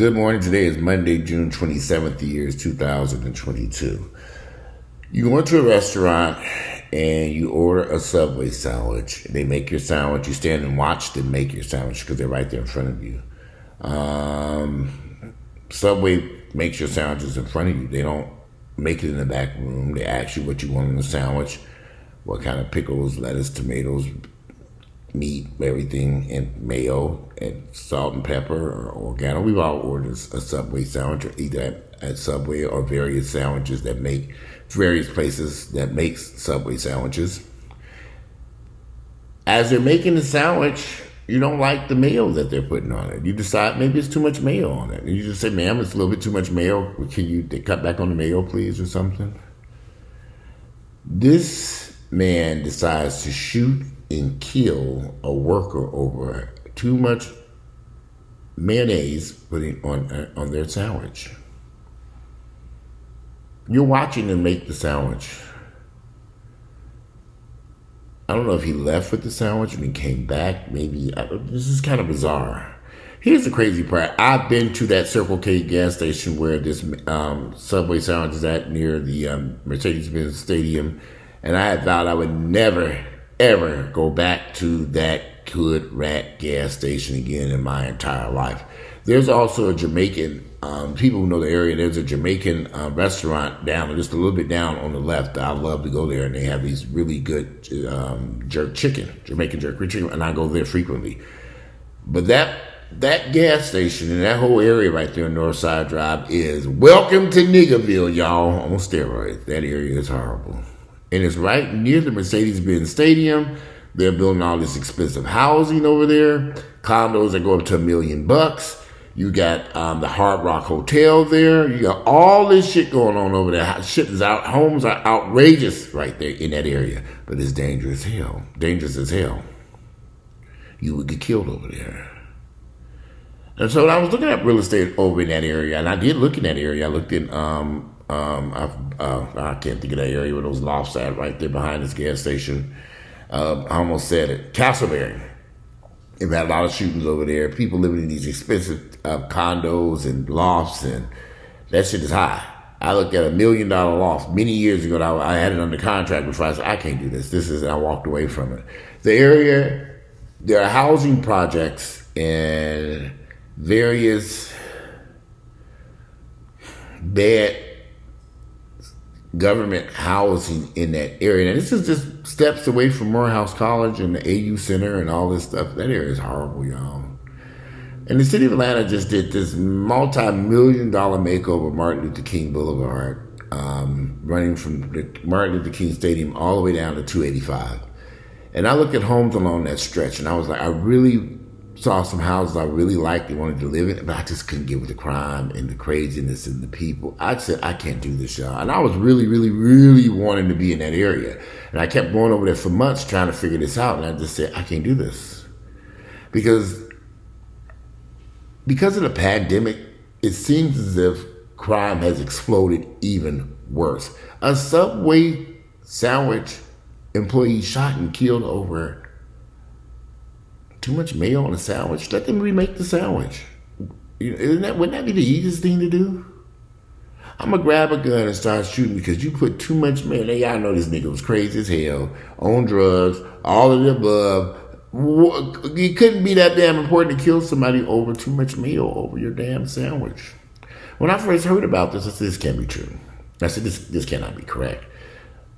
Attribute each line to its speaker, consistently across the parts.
Speaker 1: Good morning. Today is Monday, June 27th. The year is 2022. You go into a restaurant and you order a Subway sandwich. They make your sandwich. You stand and watch them make your sandwich because they're right there in front of you. Subway makes your sandwiches in front of you. They don't make it in the back room. They ask you what you want in the sandwich, what kind of pickles, lettuce, tomatoes, meat, everything, and mayo, and salt and pepper, or oregano. We've all ordered a Subway sandwich, or either at Subway or various sandwiches that make various places that makes Subway sandwiches. As they're making the sandwich, you don't like the mayo that they're putting on it. You decide maybe it's too much mayo on it. And you just say, ma'am, it's a little bit too much mayo. Can you cut back on the mayo, please, or something? This man decides to shoot and kill a worker over too much mayonnaise putting on their sandwich. You're watching them make the sandwich. I don't know if he left with the sandwich and he came back. Maybe this is kind of bizarre. Here's the crazy part. I've been to that Circle K gas station where this Subway sandwich is at near the Mercedes-Benz Stadium, and I had vowed I would never ever go back to that hood rat gas station again in my entire life. There's also a Jamaican, people who know the area, there's a Jamaican restaurant down, just a little bit down on the left. I love to go there, and they have these really good jerk chicken, Jamaican jerk chicken, and I go there frequently. But that gas station and that whole area right there on Northside Drive is welcome to Niggaville, y'all, on steroids. That area is horrible. And it's right near the Mercedes-Benz Stadium. They're building all this expensive housing over there. Condos that go up to $1 million. You got the Hard Rock Hotel there. You got all this shit going on over there. Homes are outrageous right there in that area. But it's dangerous as hell. Dangerous as hell. You would get killed over there. And so when I was looking at real estate over in that area, and I did look in that area. I looked in I can't think of that area where those lofts at right there behind this gas station. I almost said it. Castleberry. They've had a lot of shootings over there. People living in these expensive condos and lofts, and that shit is high. I looked at $1 million loft many years ago. I had it under contract before I said, I can't do this. I walked away from it. The area, there are housing projects and various bad government housing in that area. And this is just steps away from Morehouse College and the AU Center and all this stuff. That area is horrible, y'all. And the city of Atlanta just did this multi-million-dollar makeover of Martin Luther King Boulevard, running from the Martin Luther King Stadium all the way down to 285. And I looked at homes along that stretch, and I was like, I really saw some houses I really liked and wanted to live in, but I just couldn't get with the crime and the craziness and the people. I said, I can't do this, y'all. And I was really, really, really wanting to be in that area. And I kept going over there for months trying to figure this out. And I just said, I can't do this. Because of the pandemic, it seems as if crime has exploded even worse. A Subway sandwich employee shot and killed over too much mayo on a sandwich. Let them remake the sandwich. Wouldn't that be the easiest thing to do? I'm going to grab a gun and start shooting because you put too much mayo. Now, y'all know this nigga was crazy as hell, on drugs, all of the above. It couldn't be that damn important to kill somebody over too much mayo over your damn sandwich. When I first heard about this, I said, this can't be true. I said, this cannot be correct.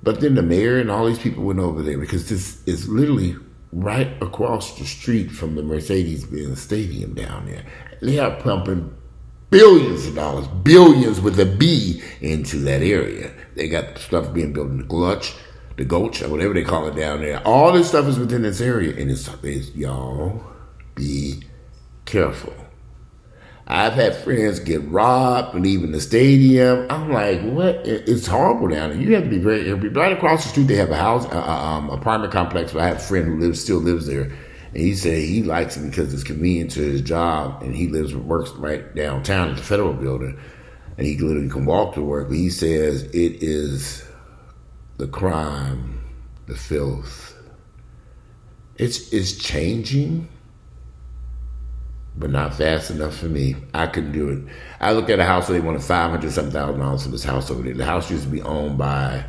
Speaker 1: But then the mayor and all these people went over there because this is literally right across the street from the Mercedes-Benz Stadium down there. They are pumping billions of dollars, billions with a B, into that area. They got stuff being built in the Gulch, or whatever they call it down there. All this stuff is within this area, and it's y'all be careful. I've had friends get robbed leaving the stadium. I'm like, what? It's horrible down there. You have to be very careful. Right across the street, they have a house, apartment complex. But I have a friend who still lives there, and he said he likes it because it's convenient to his job, and he works right downtown at the Federal Building, and he literally can walk to work. But he says it is the crime, the filth. It's changing. but not fast enough for me. I couldn't do it. I looked at a house where they wanted $500,000 for this house over there. The house used to be owned by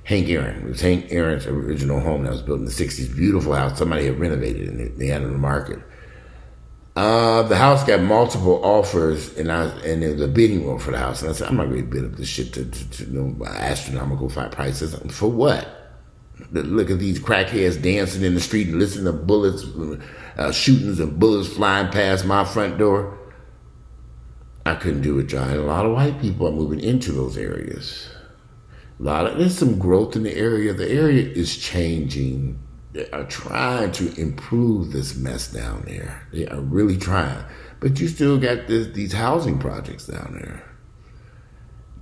Speaker 1: Hank Aaron. It was Hank Aaron's original home that was built in the 60s. Beautiful house. Somebody had renovated it and they had it on the market. The house got multiple offers, and there was a bidding war for the house. And I said, I'm not going to bid up this shit to astronomical prices. For what? Look at these crackheads dancing in the street and listening to bullets, shootings and bullets flying past my front door. I couldn't do it, John. And a lot of white people are moving into those areas. There's some growth in the area. The area is changing. They are trying to improve this mess down there. They are really trying. But you still got these housing projects down there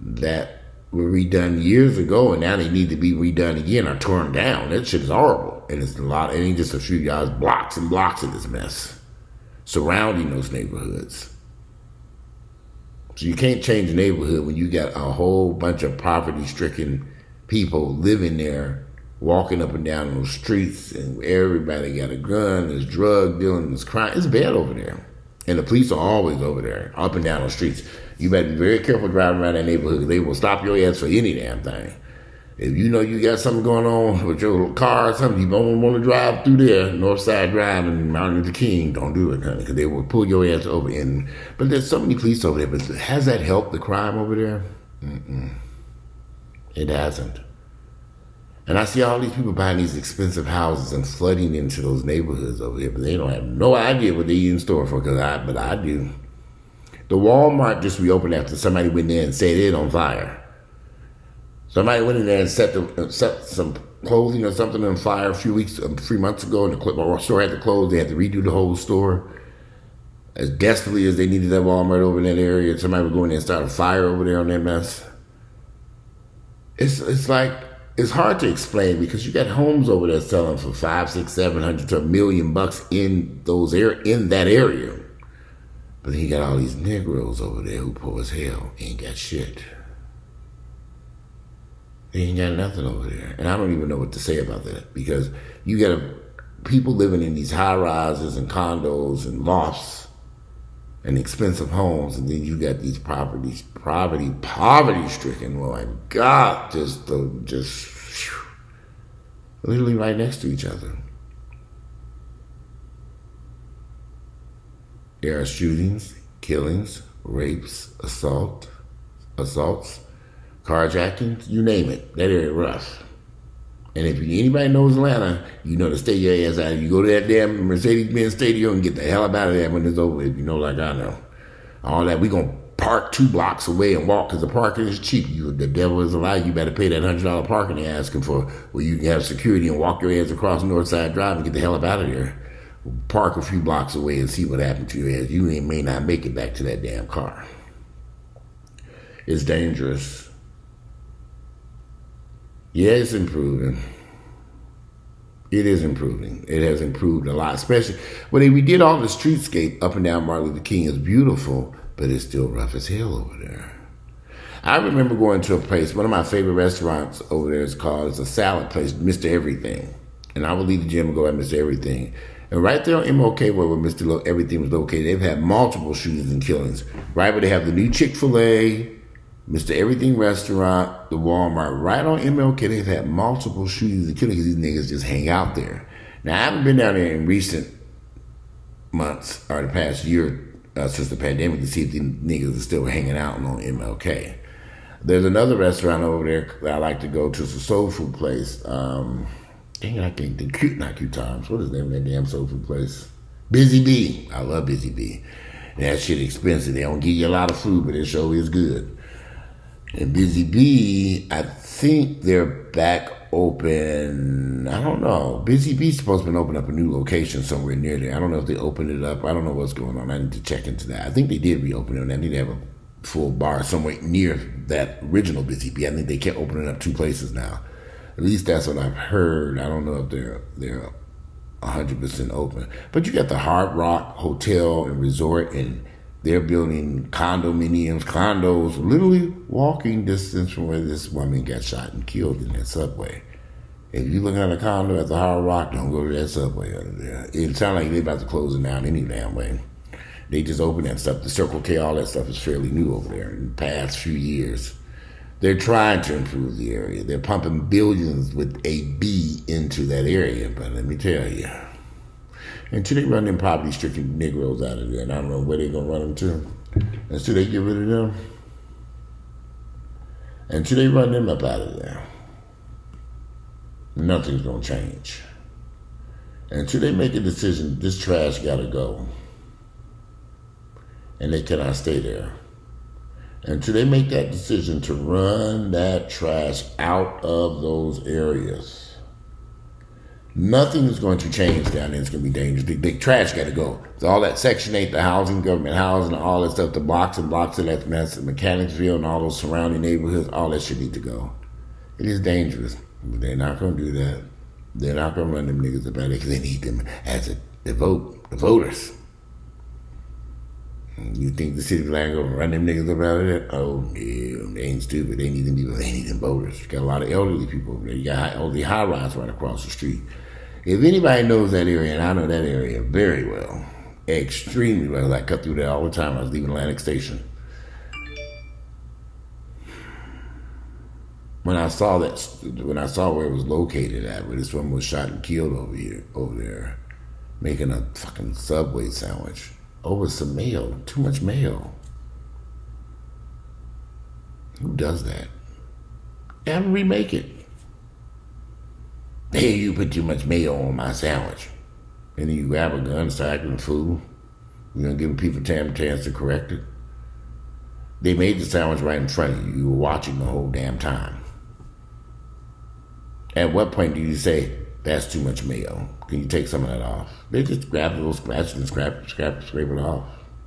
Speaker 1: that were redone years ago, and now they need to be redone again or torn down. That shit is horrible. And it's it ain't just a few yards, blocks and blocks of this mess surrounding those neighborhoods. So you can't change a neighborhood when you got a whole bunch of poverty-stricken people living there, walking up and down those streets, and everybody got a gun, there's drug dealing, there's crime. It's bad over there. And the police are always over there, up and down those streets. You better be very careful driving around that neighborhood. They will stop your ass for any damn thing. If you know you got something going on with your car or something, you don't want to drive through there, Northside Drive and Martin Luther King, don't do it, honey, because they will pull your ass over. But there's so many police over there, but has that helped the crime over there? It hasn't. And I see all these people buying these expensive houses and flooding into those neighborhoods over here, but they don't have no idea what they're in store for, but I do. The Walmart just reopened after somebody went there and set it on fire. Somebody went in there and set some clothing or something on fire a 3 months ago, and the store had to close. They had to redo the whole store. As desperately as they needed that Walmart over in that area, somebody would go in there and start a fire over there on that mess. It's like, it's hard to explain because you got homes over there selling for $500, $600, $700 to $1 million in that area. But then you got all these Negroes over there who poor as hell ain't got shit. They ain't got nothing over there. And I don't even know what to say about that because you got people living in these high rises and condos and lofts and expensive homes, and then you got these poverty stricken. Well, my God, just literally right next to each other. There are shootings, killings, rapes, assaults, carjackings, you name it. That area rough. And if anybody knows Atlanta, you know to stay your ass out. You go to that damn Mercedes-Benz Stadium and get the hell up out of there when it's over. If you know like I know. All that, we going to park 2 blocks away and walk because the parking is cheap. The devil is a lie. You better pay that $100 parking they're asking for where you can have security and walk your ass across Northside Drive and get the hell up out of there. Park a few blocks away and see what happened to your ass. You may not make it back to that damn car. It's dangerous. Yeah, it's improving. It is improving. It has improved a lot, especially when we did all the streetscape up and down Martin Luther King. It's beautiful, but it's still rough as hell over there. I remember going to a place, one of my favorite restaurants over there is called, it's a salad place, Mr. Everything. And I would leave the gym and go at Mr. Everything. And right there on MLK, where Mr. Everything was located, they've had multiple shootings and killings. Right where they have the new Chick-fil-A, Mr. Everything restaurant, the Walmart, right on MLK, they've had multiple shootings and killings because these niggas just hang out there. Now, I haven't been down there in recent months or the past year since the pandemic to see if these niggas are still hanging out on MLK. There's another restaurant over there that I like to go to. It's a soul food place. Dang it, I can't think. Not Cute Times. What is the name of that damn soul food place? Busy Bee. I love Busy Bee. That shit expensive. They don't give you a lot of food, but it sure is good. And Busy Bee, I think they're back open. I don't know. Busy Bee's supposed to open up a new location somewhere near there. I don't know if they opened it up. I don't know what's going on. I need to check into that. I think they did reopen it, and I need to have a full bar somewhere near that original Busy Bee. I think they kept opening up 2 places now. At least that's what I've heard. I don't know if they're 100% open. But you got the Hard Rock Hotel and Resort, and they're building condos, literally walking distance from where this woman got shot and killed in that subway. If you're looking at a condo at the Hard Rock, don't go to that subway under there. It sounds like they're about to close it down any damn way. They just opened that stuff. The Circle K, all that stuff is fairly new over there in the past few years. They're trying to improve the area. They're pumping billions with a B into that area. But let me tell you, until they run them poverty-stricken Negroes out of there, and I don't know where they're going to run them to, until they get rid of them, until they run them up out of there, nothing's going to change. Until they make a decision, this trash got to go, and they cannot stay there. Until they make that decision to run that trash out of those areas, nothing is going to change down there. It's going to be dangerous. The trash got to go. So all that Section 8, the housing, government housing, all that stuff, the blocks and blocks of that mess, Mechanicsville and all those surrounding neighborhoods, all that shit need to go. It is dangerous, but they're not going to do that. They're not going to run them niggas about it because they need them as the voters. You think the city plan gonna run them niggas about it? Oh, yeah, they ain't stupid. They need them people. They need them voters. You got a lot of elderly people over there. You got elderly high-rise right across the street. If anybody knows that area, and I know that area very well, extremely well, I cut through there all the time. I was leaving Atlantic Station. When I saw where it was located at, where this woman was shot and killed over there, making a fucking Subway sandwich over some mayo, too much mayo. Who does that? Have them remake it. Hey, you put too much mayo on my sandwich. And then you grab a gun and start acting a fool. You're gonna give people a chance to correct it. They made the sandwich right in front of you. You were watching the whole damn time. At what point do you say, that's too much mayo? Can you take some of that off? They just grab a little scratch and scrape it off.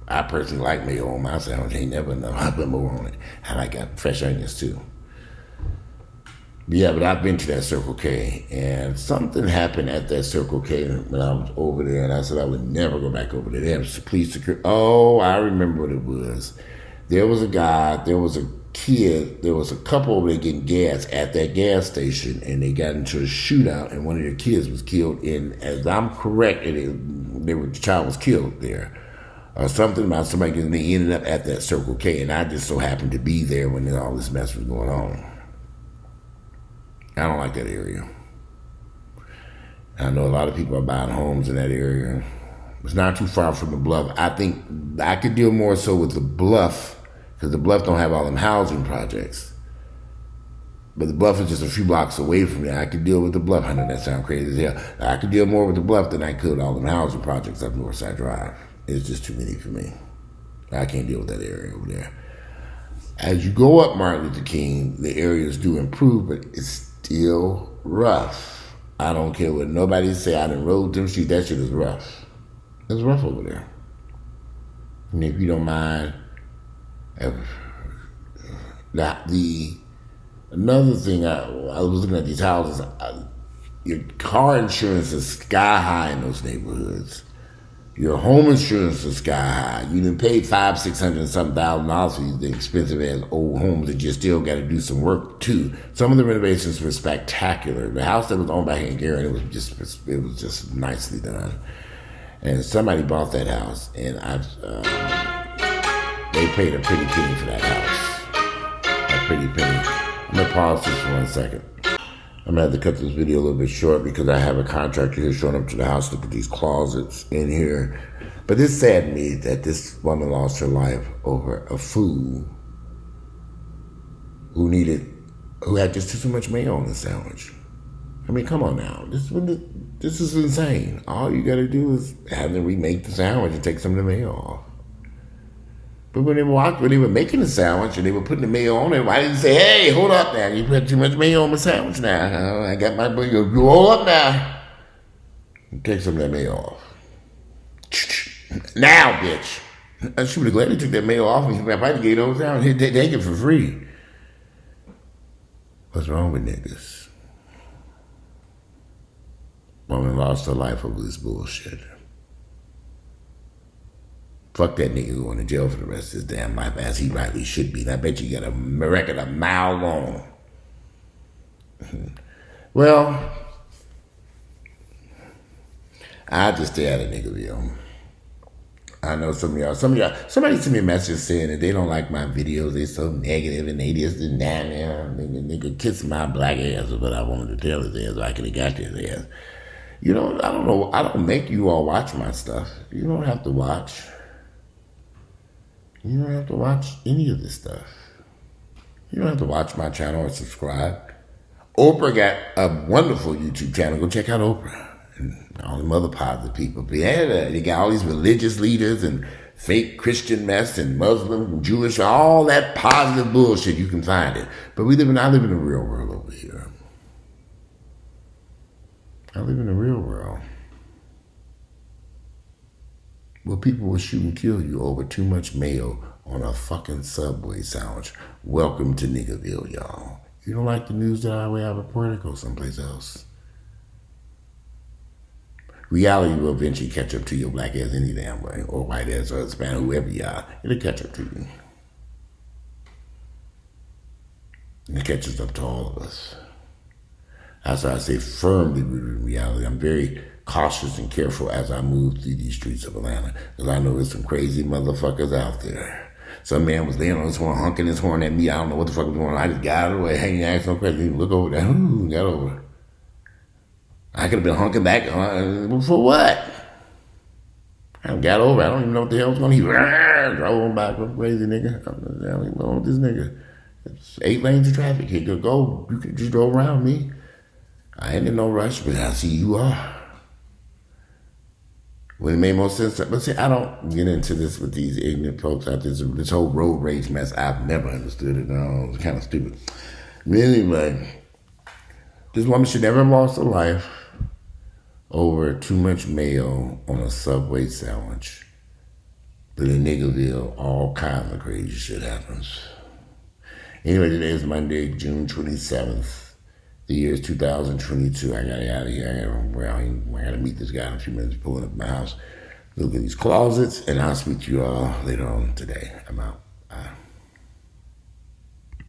Speaker 1: I personally like mayo on my sandwich. Ain't never know. I put more on it. I like fresh onions too. Yeah, but I've been to that Circle K, and something happened at that Circle K when I was over there, and I said I would never go back over there. They have police security. Oh, I remember what it was. There was a guy, there was a kid, there was a couple over there getting gas at that gas station, and they got into a shootout, and one of their kids was killed as I'm correct, the child was killed there. Or something about somebody, and they ended up at that Circle K, and I just so happened to be there when all this mess was going on. I don't like that area. I know a lot of people are buying homes in that area. It's not too far from the Bluff. I think I could deal more so with the Bluff, because the Bluff don't have all them housing projects. But the Bluff is just a few blocks away from there. I could deal with the Bluff. I know that sounds crazy as hell. I could deal more with the Bluff than I could all them housing projects up Northside Drive. It's just too many for me. I can't deal with that area over there. As you go up Martin Luther King, the areas do improve, but it's still rough. I don't care what nobody say. I done rode them streets. That shit is rough. It's rough over there. And if you don't mind, another thing, I was looking at these houses. Your car insurance is sky high in those neighborhoods. Your home insurance is sky high. You done paid $500,000, $600,000 for these expensive ass old homes that you still got to do some work too. Some of the renovations were spectacular. The house that was owned by Hank Aaron, it was just nicely done. And somebody bought that house, and they paid a pretty penny for that house. A pretty penny. I'm gonna pause this for 1 second. I'm gonna have to cut this video a little bit short because I have a contractor here showing up to the house. Look at these closets in here. But it saddened me that this woman lost her life over a fool who had just too much mayo on the sandwich. I mean, come on now. This is insane. All you gotta do is have them remake the sandwich and take some of the mayo off. But when they were making the sandwich and they were putting the mayo on it, why didn't you say, hey, hold up now, you put too much mayo on my sandwich now. I got my mayo. You hold up now. Take some of that mayo off. Now, bitch. She would have gladly took that mayo off and if I gave those down, they take it for free. What's wrong with niggas? Woman lost her life over this bullshit. Fuck that nigga going to jail for the rest of his damn life, as he rightly should be. And I bet you got a record a mile long. Well, I just stay out of Niggaville. I know some of y'all, somebody sent me a message saying that they don't like my videos. They're so negative and they just and that, man. Nigga kiss my black ass is what I wanted to tell his ass. So I could have got his ass. You know, I don't know. I don't make you all watch my stuff. You don't have to watch. You don't have to watch any of this stuff. You don't have to watch my channel or subscribe. Oprah got a wonderful YouTube channel. Go check out Oprah. And all them other positive people. But yeah, they got all these religious leaders and fake Christian mess and Muslim and Jewish, all that positive bullshit. You can find it. But I live in the real world over here. I live in the real world. Well, people will shoot and kill you over too much mayo on a fucking Subway sandwich. Welcome to Niggaville, y'all. You don't like the news that I have reported? Go someplace else. Reality will eventually catch up to your black ass any damn way, or white ass, or Hispanic, whoever you are. It'll catch up to you. And it catches up to all of us. That's why I say firmly rooted in reality. I'm very cautious and careful as I move through these streets of Atlanta, because I know there's some crazy motherfuckers out there. Some man was laying on his horn, honking his horn at me. I don't know what the fuck was going on. I just got out of the way, hanging, asked no question. Look over there. Ooh, got over. I could have been hunking back. For what? I got over. I don't even know what the hell was going on. He drove on by. Crazy nigga. I'm going on with this nigga. It's 8 lanes of traffic. He could go. You could just go around me. I ain't in no rush, but I see you are. When it made more sense. But see, I don't get into this with these ignorant folks out there. This whole road rage mess, I've never understood it. No, it's kind of stupid. But anyway, this woman should never have lost her life over too much mayo on a Subway sandwich. But in Niggaville, all kinds of crazy shit happens. Anyway, today is Monday, June 27th. The year is 2022. I gotta get out of here. I gotta meet this guy in a few minutes, pulling up my house. Look at these closets, and I'll speak to you all later on today. I'm out.